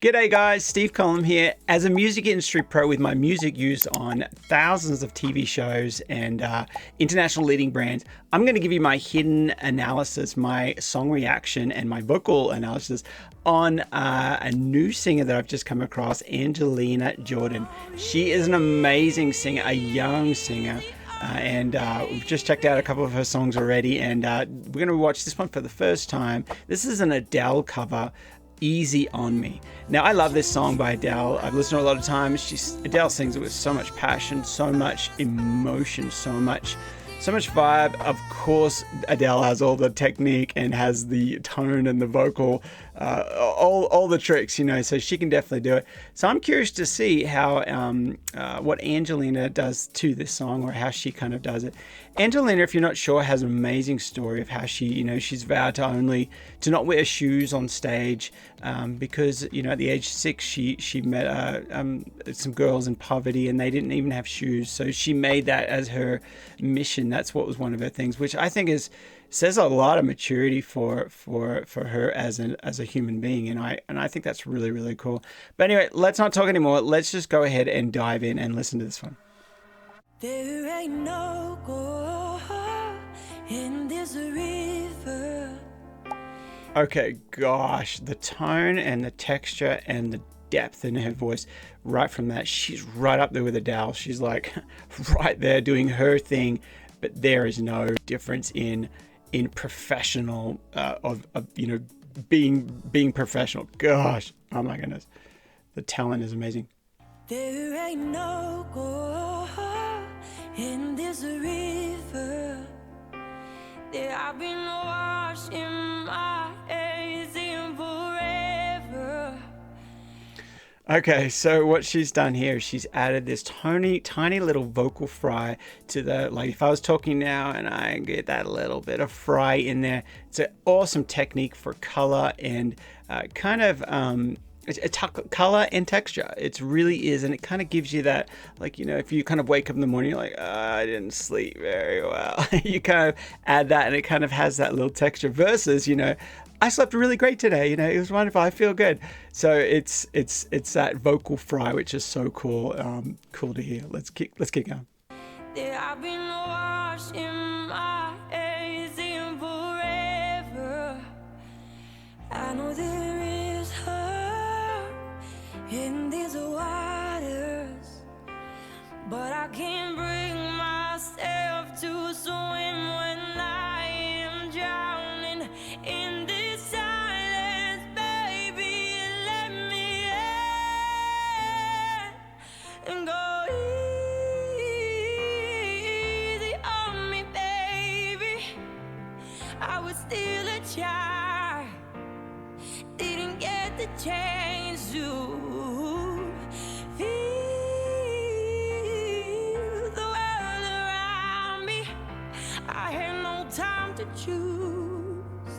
G'day guys, Steve Collum here. As a music industry pro with my music used on thousands of TV shows and international leading brands, I'm going to give you my hidden analysis, my song reaction and my vocal analysis on a new singer that I've just come across, Angelina Jordan. She is an amazing singer, a young singer. And we've just checked out a couple of her songs already, and we're going to watch this one for the first time. This is an Adele cover, Easy on Me. Now, I love this song by Adele. I've listened to it a lot of times. Adele sings it with so much passion, so much emotion, so much vibe. Of course, Adele has all the technique and has the tone and the vocal, all the tricks, so she can definitely do it. So I'm curious to see how what Angelina does to this song, or how she kind of does it. Angelina, if you're not sure, has an amazing story of how she, she's vowed to not wear shoes on stage, because at the age of 6 she met some girls in poverty and they didn't even have shoes. So she made that as her mission. That's what was one of her things, which I think says a lot of maturity for her as a human being, and I think that's really, really cool. But anyway, let's not talk anymore. Let's just go ahead and dive in and listen to this one. There ain't no gold in this river. Okay, gosh, the tone and the texture and the depth in her voice, right from that, she's right up there with Adele. She's like right there doing her thing, but there is no difference in professional of being professional. Gosh, oh my goodness, the talent is amazing. There ain't no gold in this river. There I've been washed in my days in forever. Okay, so what she's done here is she's added this tiny little vocal fry to like if I was talking now and I get that little bit of fry in there. It's an awesome technique for color and color and texture. It really is, and it kind of gives you that, like, if you kind of wake up in the morning, you're like, I didn't sleep very well. You kind of add that, and it kind of has that little texture. Versus, I slept really great today. It was wonderful. I feel good. So it's that vocal fry, which is so cool. Cool to hear. Let's keep going. There I've been washed in my days in forever. I know there is hope in these waters, but I can't bring myself to swim when I am drowning in this silence. Baby, let me in and go easy on me, baby. I was still a child, didn't get the chance to feel the world around me. I had no time to choose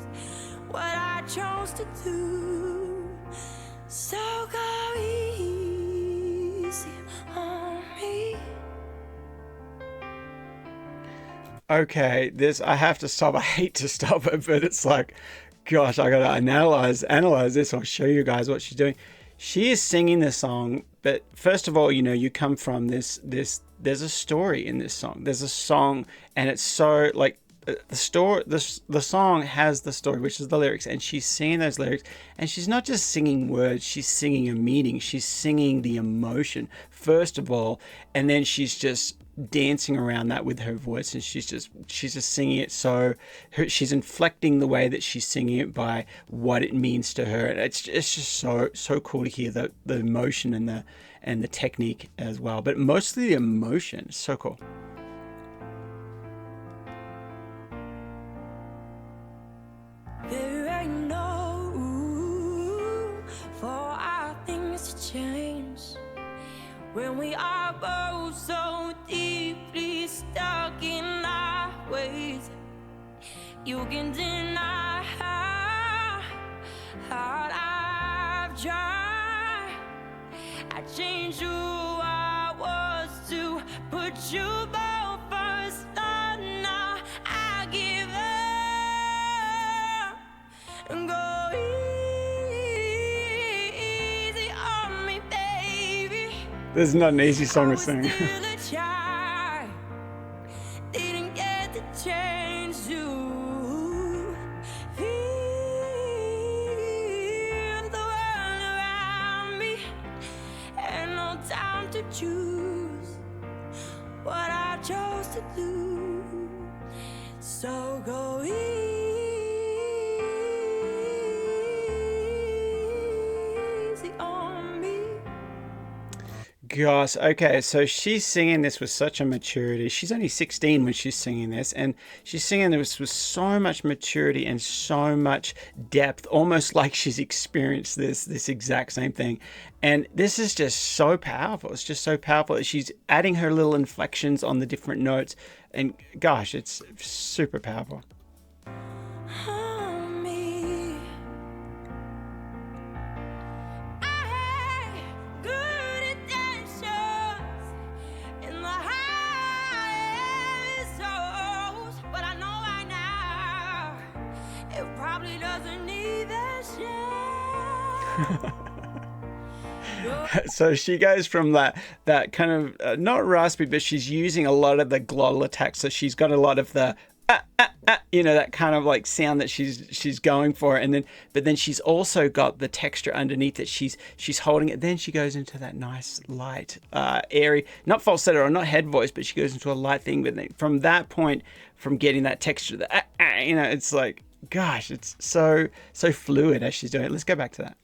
what I chose to do. So go easy on me. Okay, I have to stop. I hate to stop it, but it's like, gosh, I gotta analyze this. I'll show you guys what she's doing. She is singing this song, but first of all, you come from this. There's a story in this song. There's a song, and it's so like the story. The song has the story, which is the lyrics, and she's singing those lyrics, and she's not just singing words. She's singing a meaning. She's singing the emotion first of all, and then she's just dancing around that with her voice, and she's just singing it. So she's inflecting the way that she's singing it by what it means to her, and it's just so cool to hear the emotion and the technique as well, but mostly the emotion. It's so cool. There ain't no room for our things to change when we are both so deeply stuck in our ways. You can deny how hard I've tried. I changed who I was to put you both first. Now I give up and go easy This is not an easy song to sing. Still a child, didn't get the chance to feel the world around me, and no time to choose what I chose to do. So go easy on me. Gosh, okay, so she's singing this with such a maturity. She's only 16 when she's singing this, and she's singing this with so much maturity and so much depth, almost like she's experienced this exact same thing. And this is just so powerful. It's just so powerful. She's adding her little inflections on the different notes, and gosh, it's super powerful. On me. I had good intentions in the highest souls, but I know right now it probably doesn't even show. So she goes from that kind of not raspy, but she's using a lot of the glottal attacks. So she's got a lot of the that kind of like sound that she's going for, but then she's also got the texture underneath it. She's holding it. Then she goes into that nice light, airy, not falsetto or not head voice, but she goes into a light thing. But then from that point, from getting that texture, it's like, gosh, it's so fluid as she's doing it. Let's go back to that.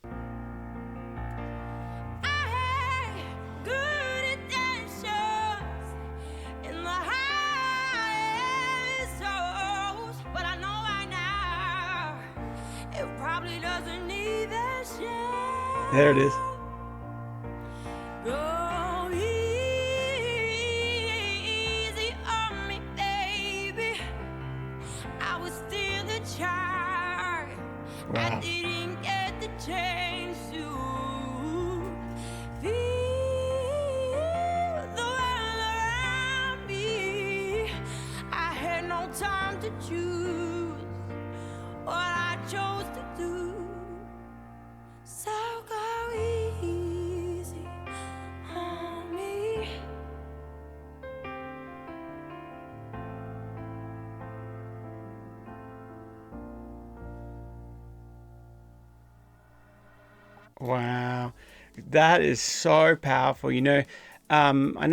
There it is. Go easy on me, baby. I was still a child. Wow. I didn't get the chance to feel the world around me. I had no time to choose what I chose to do. So go easy on me. Wow, that is so powerful. I know a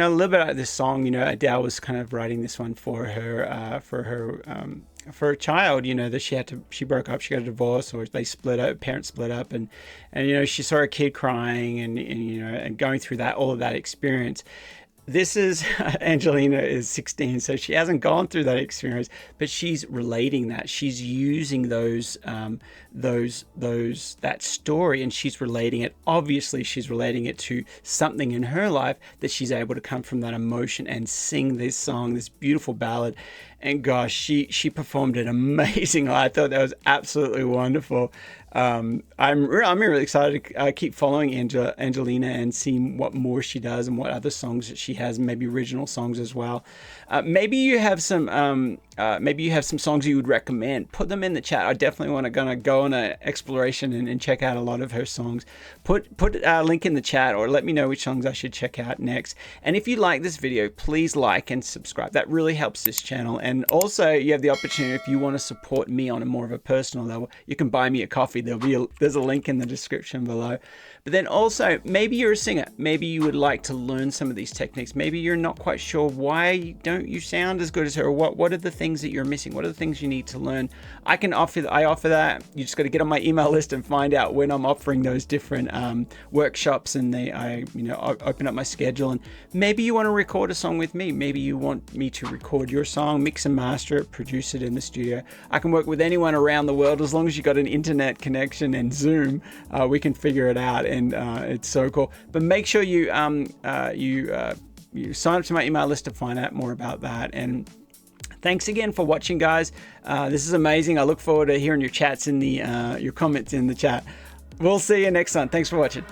little bit about this song. Adele was kind of writing this one for her for a child, that she broke up, she got a divorce, or they split up, parents split up, and she saw her kid crying and going through all of that experience. This is Angelina is 16, so she hasn't gone through that experience, but she's relating that. She's using that story, and she's relating it. Obviously, she's relating it to something in her life that she's able to come from that emotion and sing this song, this beautiful ballad. And gosh, she performed it amazingly. I thought that was absolutely wonderful. I'm really excited to keep following Angelina and seeing what more she does and what other songs that she has, maybe original songs as well. Maybe you have some songs you would recommend. Put them in the chat. I definitely gonna go on an exploration and check out a lot of her songs. Put a link in the chat, or let me know which songs I should check out next. And if you like this video, please like and subscribe. That really helps this channel. And also, you have the opportunity, if you want to support me on a more of a personal level, you can buy me a coffee. There's a link in the description below. But then also, maybe you're a singer. Maybe you would like to learn some of these techniques. Maybe you're not quite sure why don't you sound as good as her, or what are the things that you're missing? What are the things you need to learn? I offer that. You just got to get on my email list and find out when I'm offering those different workshops, and I open up my schedule. And maybe you want to record a song with me. Maybe you want me to record your song, mix and master it, produce it in the studio. I can work with anyone around the world as long as you got an internet connection and Zoom. We can figure it out. And it's so cool. But make sure you sign up to my email list to find out more about that. And thanks again for watching, guys. This is amazing. I look forward to hearing your chats in your comments in the chat. We'll see you next time. Thanks for watching.